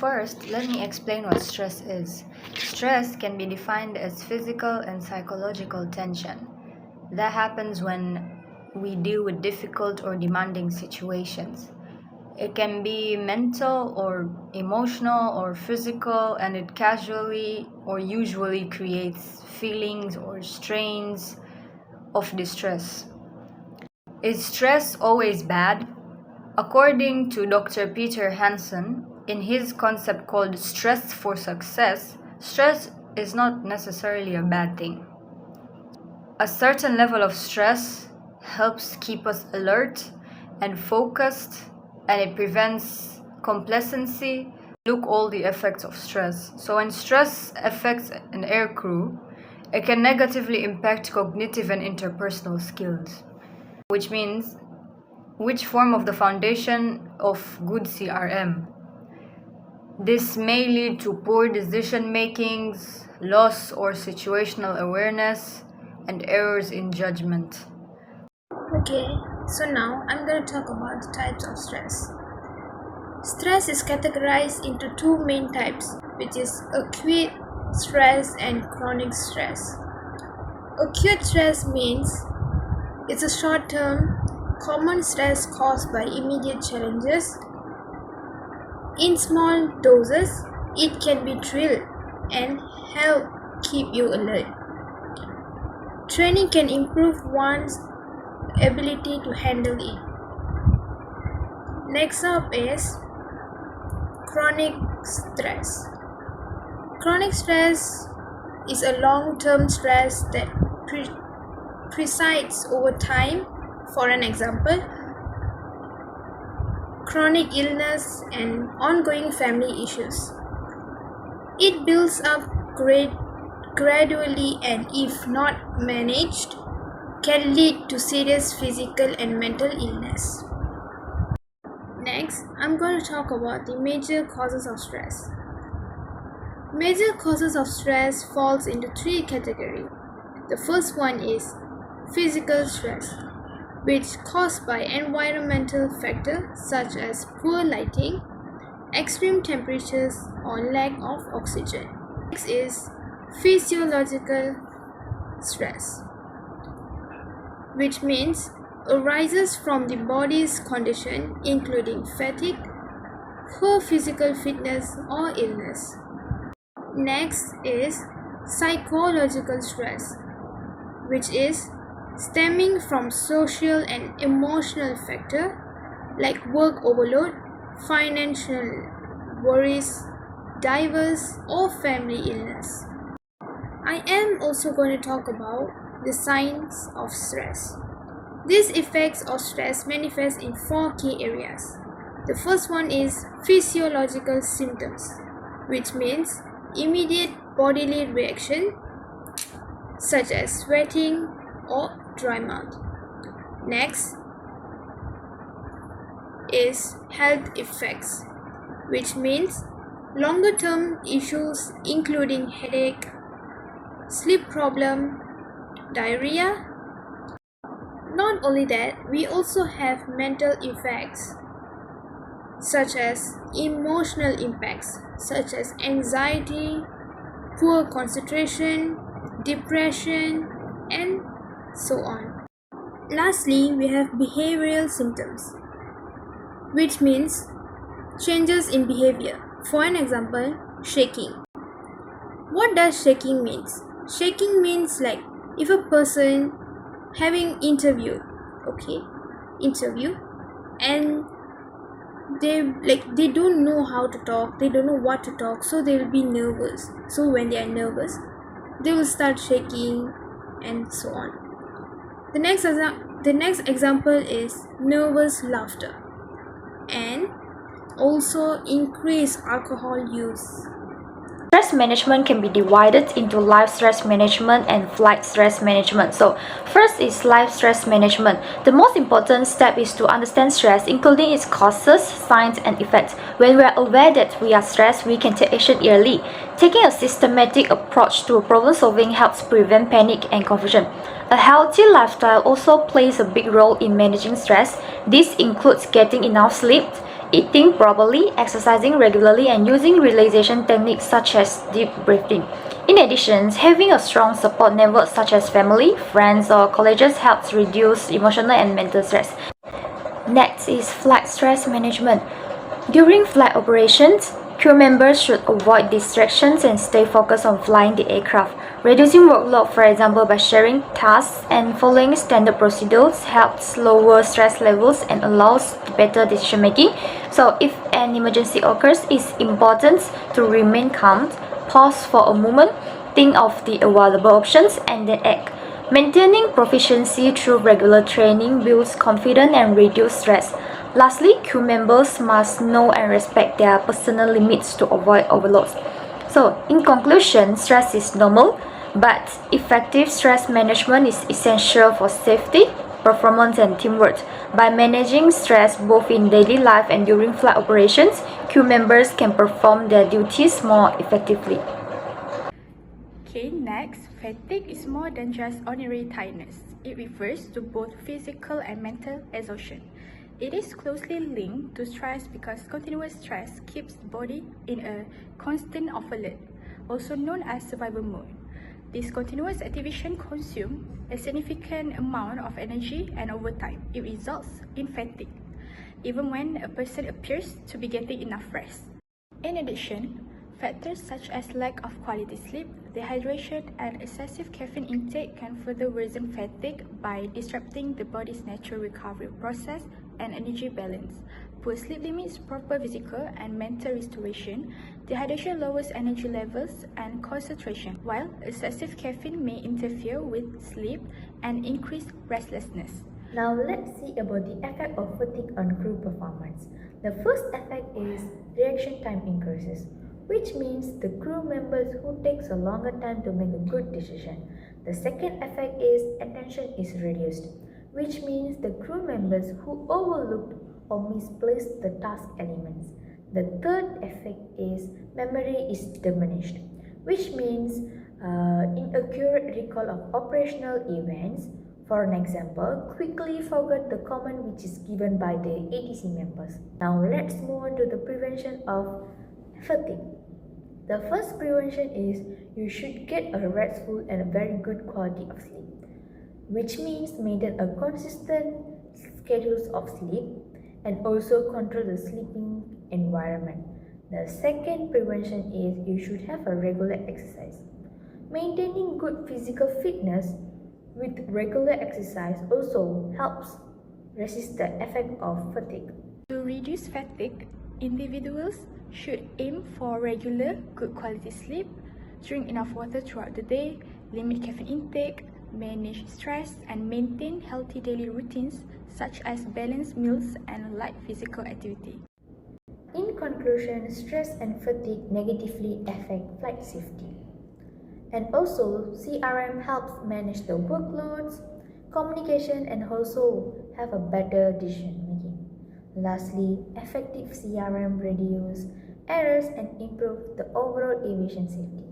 first, let me explain what stress is. Stress can be defined as physical and psychological tension that happens when we deal with difficult or demanding situations. It can be mental or emotional or physical, and it casually or usually creates feelings or strains of distress. Is stress always bad? According to Dr. Peter Hansen, in his concept called stress for success, stress is not necessarily a bad thing. A certain level of stress helps keep us alert and focused, and it prevents complacency. Look all the effects of stress. So when stress affects an aircrew, it can negatively impact cognitive and interpersonal skills, which means which form of the foundation of good CRM. This may lead to poor decision makings, loss or situational awareness, and errors in judgment. Okay, so now I'm going to talk about the types of stress. Stress is categorized into two main types, which is acute stress and chronic stress. Acute stress means it's a short-term, common stress caused by immediate challenges. In small doses, it can be drilled and help keep you alert. Training can improve one's ability to handle it. Next up is chronic stress. Chronic stress is a long-term stress that presides over time. For an example, chronic illness and ongoing family issues. It builds up gradually, and if not managed, can lead to serious physical and mental illness. Next, I'm going to talk about the major causes of stress. Major causes of stress falls into three categories. The first one is physical stress, which caused by environmental factors such as poor lighting, extreme temperatures, or lack of oxygen. Next is physiological stress, which means arises from the body's condition including fatigue, poor physical fitness, or illness. Next is psychological stress, which is stemming from social and emotional factors like work overload, financial worries, divorce, or family illness. I am also going to talk about the signs of stress. These effects of stress manifest in four key areas. The first one is physiological symptoms, which means immediate bodily reaction such as sweating or dry mouth. Next is health effects, which means longer term issues including headache, sleep problem, diarrhea. Not only that, we also have mental effects such as emotional impacts such as anxiety, poor concentration, depression, and so on. Lastly, we have behavioral symptoms, which means changes in behavior. For an example, shaking. What does shaking means? Shaking means like if a person having interview and they don't know how to talk, they don't know what to talk, so they will be nervous. So when they are nervous, they will start shaking and so on. The next example is nervous laughter and also increased alcohol use. Stress management can be divided into life stress management and flight stress management. So first is life stress management. The most important step is to understand stress, including its causes, signs, and effects. When we are aware that we are stressed, we can take action early. Taking a systematic approach to problem solving helps prevent panic and confusion. A healthy lifestyle also plays a big role in managing stress. This includes getting enough sleep, eating properly, exercising regularly, and using relaxation techniques such as deep breathing. In addition, having a strong support network such as family, friends, or colleagues helps reduce emotional and mental stress. Next is flight stress management. During flight operations, crew members should avoid distractions and stay focused on flying the aircraft. Reducing workload, for example, by sharing tasks and following standard procedures, helps lower stress levels and allows better decision making. So, if an emergency occurs, it's important to remain calm, pause for a moment, think of the available options, and then act. Maintaining proficiency through regular training builds confidence and reduces stress. Lastly, crew members must know and respect their personal limits to avoid overloads. So, in conclusion, stress is normal, but effective stress management is essential for safety, performance, and teamwork. By managing stress both in daily life and during flight operations, crew members can perform their duties more effectively. Okay, next, fatigue is more than just ordinary tiredness. It refers to both physical and mental exhaustion. It is closely linked to stress because continuous stress keeps the body in a constant of alert, also known as survival mode. This continuous activation consumes a significant amount of energy, and over time, it results in fatigue, even when a person appears to be getting enough rest. In addition, factors such as lack of quality sleep, dehydration, and excessive caffeine intake can further worsen fatigue by disrupting the body's natural recovery process and energy balance. Poor sleep limits proper physical and mental restoration. Dehydration lowers energy levels and concentration, while excessive caffeine may interfere with sleep and increase restlessness. Now let's see about the effect of fatigue on crew performance. The first effect is reaction time increases, which means the crew members who takes a longer time to make a good decision. The second effect is attention is reduced, which means the crew members who overlooked or misplaced the task elements. The third effect is memory is diminished, which means inaccurate recall of operational events. For an example, quickly forget the command which is given by the ATC members. Now let's move on to the prevention of fatigue. The first prevention is you should get a restful and a very good quality of sleep, which means maintain a consistent schedules of sleep and also control the sleeping environment. The second prevention is you should have a regular exercise. Maintaining good physical fitness with regular exercise also helps resist the effect of fatigue. To reduce fatigue, individuals should aim for regular, good quality sleep, drink enough water throughout the day, limit caffeine intake, manage stress, and maintain healthy daily routines such as balanced meals and light physical activity. In conclusion, stress and fatigue negatively affect flight safety. And also, CRM helps manage the workloads, communication, and also have a better decision making. Lastly, effective CRM reduces errors and improve the overall aviation safety.